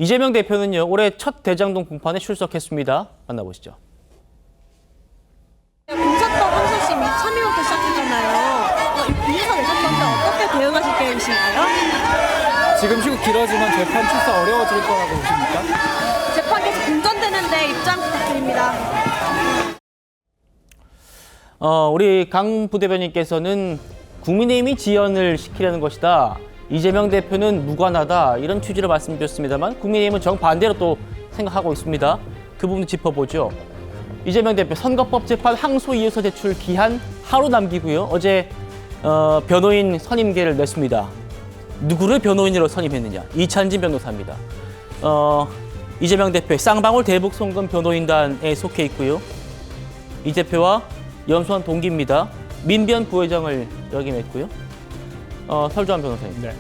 이재명 대표는요, 올해 첫 대장동 공판에 출석했습니다. 만나보시죠. 공사법 항소심 3일부터 시작했잖아요. 이해서 내셨던데 어떻게 대응하실 계획이신가요? 지금 시국 길어지면 재판 출석 어려워질 거라고 보십니까? 재판 계속 공전되는데 입장 부탁드립니다. 우리 강 부대변인께서는 국민의힘이 지연을 시키려는 것이다. 이재명 대표는 무관하다. 이런 취지로 말씀드렸습니다만 국민의힘은 정반대로 또 생각하고 있습니다. 그 부분 짚어보죠. 이재명 대표 선거법 재판 항소 이유서 제출 기한 하루 남기고요. 어제 변호인 선임계를 냈습니다. 누구를 변호인으로 선임했느냐? 이찬진 변호사입니다. 이재명 대표의 쌍방울 대북송금 변호인단에 속해 있고요. 이 대표와 연수원 동기입니다. 민변 부회장을 역임했고요. 설주환 변호사님. 네.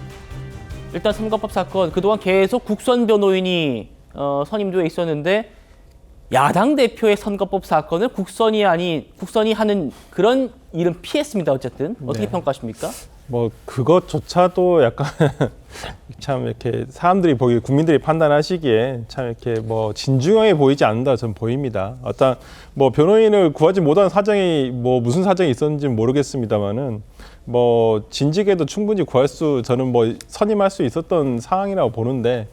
일단 선거법 사건 그동안 계속 국선 변호인이 선임되어 있었는데 야당 대표의 선거법 사건을 국선이 하는 그런 일은 피했습니다. 어쨌든 어떻게 네. 평가하십니까? 뭐 그것조차도 약간 참 이렇게 사람들이 보기 국민들이 판단하시기에 참 이렇게 뭐 진중하게 보이지 않는다 저는 보입니다. 어떤 뭐 변호인을 구하지 못한 사정이 뭐 무슨 사정이 있었는지는 모르겠습니다만은 뭐 진직에도 충분히 저는 뭐 선임할 수 있었던 상황이라고 보는데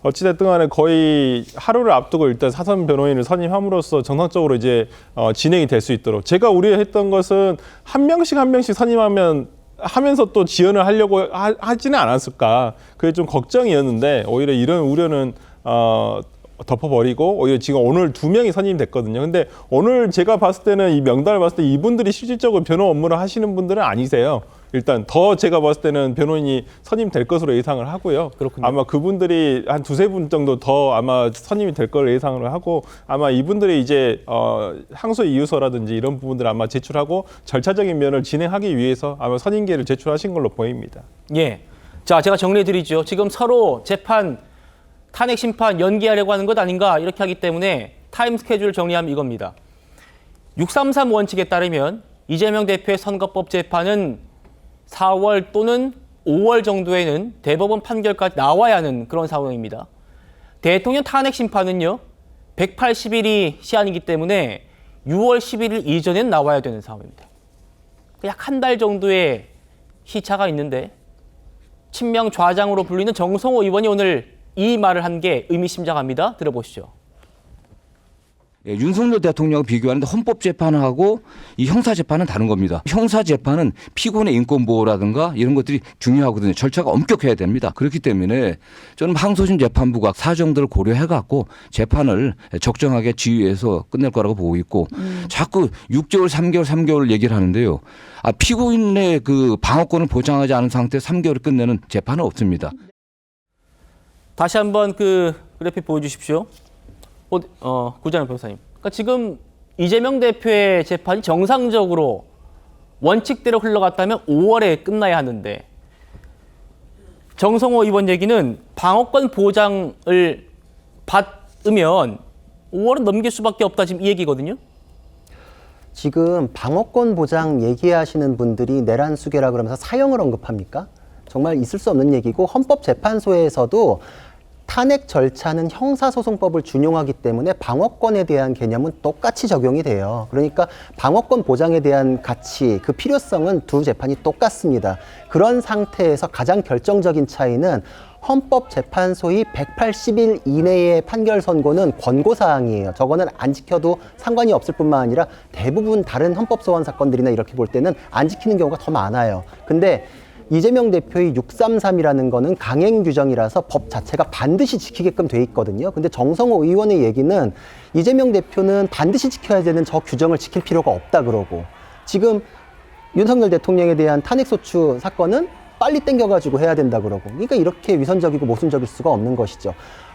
어찌됐든 간에 거의 하루를 앞두고 일단 사선 변호인을 선임함으로써 정상적으로 이제 진행이 될 수 있도록 제가 우려했던 것은 한 명씩 하면서 또 지연을 하려고 하지는 않았을까. 그게 좀 걱정이었는데 오히려 이런 우려는 덮어버리고 오히려 지금 오늘 2명이 선임됐거든요. 근데 오늘 제가 봤을 때는 이 명단을 봤을 때 이분들이 실질적으로 변호 업무를 하시는 분들은 아니세요. 일단 더 제가 봤을 때는 변호인이 선임될 것으로 예상을 하고요. 그렇군요. 아마 그분들이 한 2-3분 정도 더 아마 선임이 될 걸 예상을 하고 아마 이분들이 이제 항소 이유서라든지 이런 부분들을 아마 제출하고 절차적인 면을 진행하기 위해서 아마 선임계를 제출하신 걸로 보입니다. 예. 자, 제가 정리해드리죠. 지금 서로 재판 탄핵 심판 연기하려고 하는 것 아닌가 이렇게 하기 때문에 타임 스케줄을 정리하면 이겁니다. 633 원칙에 따르면 이재명 대표의 선거법 재판은 4월 또는 5월 정도에는 대법원 판결까지 나와야 하는 그런 상황입니다. 대통령 탄핵 심판은요, 180일이 시한이기 때문에 6월 11일 이전엔 나와야 되는 상황입니다. 약 한 달 정도의 시차가 있는데 친명 좌장으로 불리는 정성호 의원이 오늘 이 말을 한 게 의미심장합니다. 들어보시죠. 예, 윤석열 대통령을 비교하는데 헌법재판하고 이 형사재판은 다른 겁니다. 형사재판은 피고인의 인권보호라든가 이런 것들이 중요하거든요. 절차가 엄격해야 됩니다. 그렇기 때문에 저는 항소심 재판부가 사정들을 고려해갖고 재판을 적정하게 지휘해서 끝낼 거라고 보고 있고 자꾸 6개월, 3개월 얘기를 하는데요. 피고인의 그 방어권을 보장하지 않은 상태에서 3개월을 끝내는 재판은 없습니다. 다시 한번 그 그래픽 보여주십시오. 구자영 변호사님. 그러니까 지금 이재명 대표의 재판이 정상적으로 원칙대로 흘러갔다면 5월에 끝나야 하는데 정성호 의원 얘기는 방어권 보장을 받으면 5월은 넘길 수밖에 없다 지금 이 얘기거든요. 지금 방어권 보장 얘기하시는 분들이 내란수계라 그러면서 사형을 언급합니까? 정말 있을 수 없는 얘기고 헌법재판소에서도 탄핵 절차는 형사소송법을 준용하기 때문에 방어권에 대한 개념은 똑같이 적용이 돼요. 그러니까 방어권 보장에 대한 가치, 그 필요성은 두 재판이 똑같습니다. 그런 상태에서 가장 결정적인 차이는 헌법재판소의 180일 이내의 판결 선고는 권고사항이에요. 저거는 안 지켜도 상관이 없을 뿐만 아니라 대부분 다른 헌법소원 사건들이나 이렇게 볼 때는 안 지키는 경우가 더 많아요. 근데 이재명 대표의 633이라는 거는 강행 규정이라서 법 자체가 반드시 지키게끔 돼 있거든요. 근데 정성호 의원의 얘기는 이재명 대표는 반드시 지켜야 되는 저 규정을 지킬 필요가 없다 그러고 지금 윤석열 대통령에 대한 탄핵소추 사건은 빨리 땡겨가지고 해야 된다 그러고 그러니까 이렇게 위선적이고 모순적일 수가 없는 것이죠.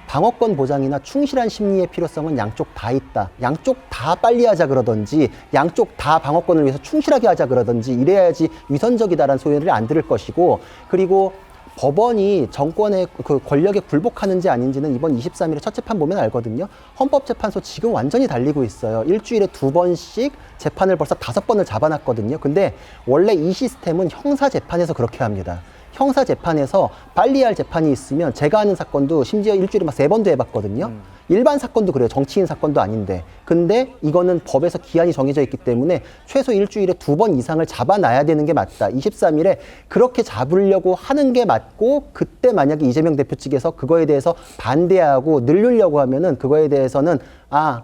방어권 보장이나 충실한 심리의 필요성은 양쪽 다 있다. 양쪽 다 빨리 하자 그러든지 양쪽 다 방어권을 위해서 충실하게 하자 그러든지 이래야지 위선적이다라는 소리를 안 들을 것이고 그리고 법원이 정권의 그 권력에 굴복하는지 아닌지는 이번 23일에 첫 재판 보면 알거든요. 헌법재판소 지금 완전히 달리고 있어요. 일주일에 2번씩 재판을 벌써 5번을 잡아놨거든요. 근데 원래 이 시스템은 형사재판에서 그렇게 합니다. 형사 재판에서 빨리 할 재판이 있으면 제가 아는 사건도 심지어 일주일에 막 3번도 해봤거든요. 일반 사건도 그래요. 정치인 사건도 아닌데. 근데 이거는 법에서 기한이 정해져 있기 때문에 최소 일주일에 2번 이상을 잡아놔야 되는 게 맞다. 23일에 그렇게 잡으려고 하는 게 맞고, 그때 만약에 이재명 대표 측에서 그거에 대해서 반대하고 늘리려고 하면은 그거에 대해서는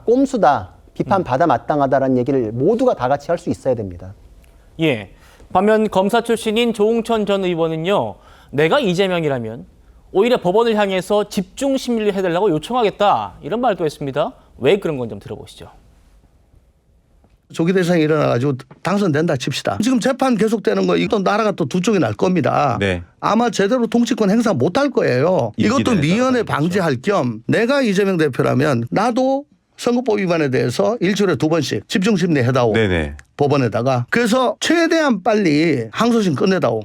꼼수다. 비판받아 마땅하다라는 얘기를 모두가 다 같이 할 수 있어야 됩니다. 예. 반면 검사 출신인 조홍천 전 의원은요, 내가 이재명이라면 오히려 법원을 향해서 집중 심리를 해달라고 요청하겠다, 이런 말도 했습니다. 왜 그런 건 좀 들어보시죠. 조기 대선이 일어나가지고 당선된다 칩시다. 지금 재판 계속되는 거 이것도 나라가 또 두 쪽이 날 겁니다. 네. 아마 제대로 통치권 행사 못 할 거예요. 이것도 임기를 미연에 했다고 방지할 겸 내가 이재명 대표라면 나도 선거법 위반에 대해서 일주일에 2번씩 집중 심리 해다오. 네네. 법원에다가. 그래서 최대한 빨리 항소심 끝내다오.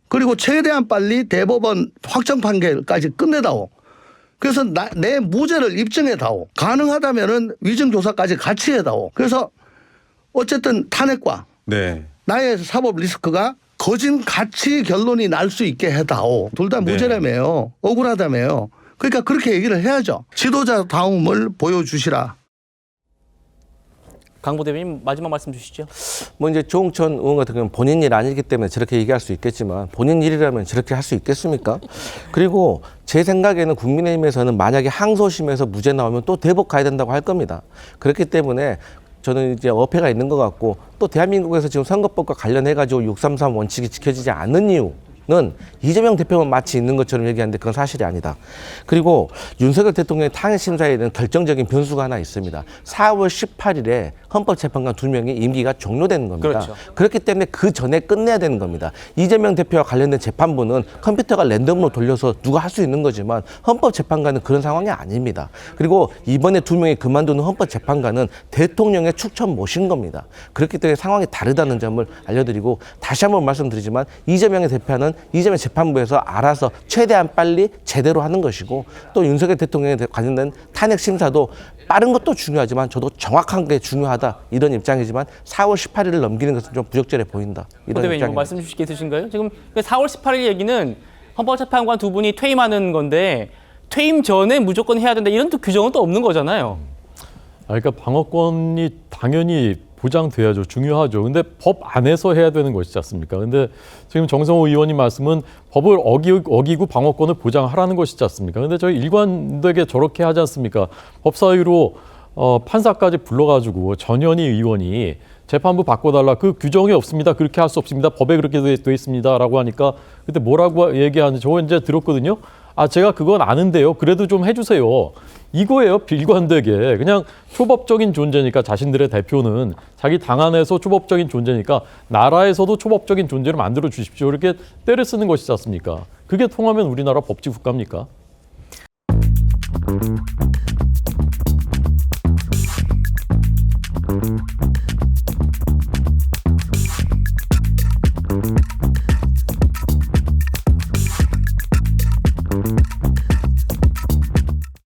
그리고 최대한 빨리 대법원 확정 판결까지 끝내다오. 그래서 내 무죄를 입증해다오. 가능하다면은 위증 조사까지 같이 해다오. 그래서 어쨌든 탄핵과 네. 나의 사법 리스크가 거진 같이 결론이 날 수 있게 해다오. 둘 다 네. 무죄라며요. 억울하다며요. 그러니까 그렇게 얘기를 해야죠. 지도자다움을 보여주시라. 강 부대변인 마지막 말씀 주시죠. 뭐 이제 조홍천 의원 같은 경우는 본인 일 아니기 때문에 저렇게 얘기할 수 있겠지만, 본인 일이라면 저렇게 할 수 있겠습니까? 그리고 제 생각에는 국민의힘에서는 만약에 항소심에서 무죄 나오면 또 대법 가야 된다고 할 겁니다. 그렇기 때문에 저는 이제 어폐가 있는 것 같고, 또 대한민국에서 지금 선거법과 관련해가지고 633 원칙이 지켜지지 않는 이유는 이재명 대표만 마치 있는 것처럼 얘기하는데 그건 사실이 아니다. 그리고 윤석열 대통령의 탄핵심사에는 결정적인 변수가 하나 있습니다. 4월 18일에 헌법재판관 2명이 임기가 종료되는 겁니다. 그렇죠. 그렇기 때문에 그 전에 끝내야 되는 겁니다. 이재명 대표와 관련된 재판부는 컴퓨터가 랜덤으로 돌려서 누가 할 수 있는 거지만 헌법재판관은 그런 상황이 아닙니다. 그리고 이번에 2명이 그만두는 헌법재판관은 대통령의 추천 모신 겁니다. 그렇기 때문에 상황이 다르다는 점을 알려드리고, 다시 한번 말씀드리지만 이재명의 대표는 이재명 재판부에서 알아서 최대한 빨리 제대로 하는 것이고, 또 윤석열 대통령에 관련된 탄핵 심사도 빠른 것도 중요하지만 저도 정확한 게 중요하다, 이런 입장이지만 4월 18일을 넘기는 것은 좀 부적절해 보인다, 이런 부대변인 뭐 입장입니다. 말씀 주실 게 있으신가요? 지금 4월 18일 얘기는 헌법재판관 2분이 퇴임하는 건데, 퇴임 전에 무조건 해야 된다, 이런 또 규정은 또 없는 거잖아요. 그러니까 방어권이 당연히 보장돼야죠. 중요하죠. 근데 법 안에서 해야 되는 것이지 않습니까? 근데 지금 정성호 의원님 말씀은 법을 어기고 방어권을 보장하라는 것이지 않습니까? 근데 저희 일관되게 저렇게 하지 않습니까? 법사위로 판사까지 불러가지고 전현희 의원이 재판부 바꿔달라, 그 규정이 없습니다, 그렇게 할 수 없습니다, 법에 그렇게 돼 있습니다라고 하니까 그때 뭐라고 얘기하는지 저 이제 들었거든요. 제가 그건 아는데요, 그래도 좀 해주세요. 이거예요. 일관되게 그냥 초법적인 존재니까, 자신들의 대표는 자기 당 안에서 초법적인 존재니까 나라에서도 초법적인 존재를 만들어 주십시오, 이렇게 때를 쓰는 것이지 않습니까? 그게 통하면 우리나라 법治국가입니까?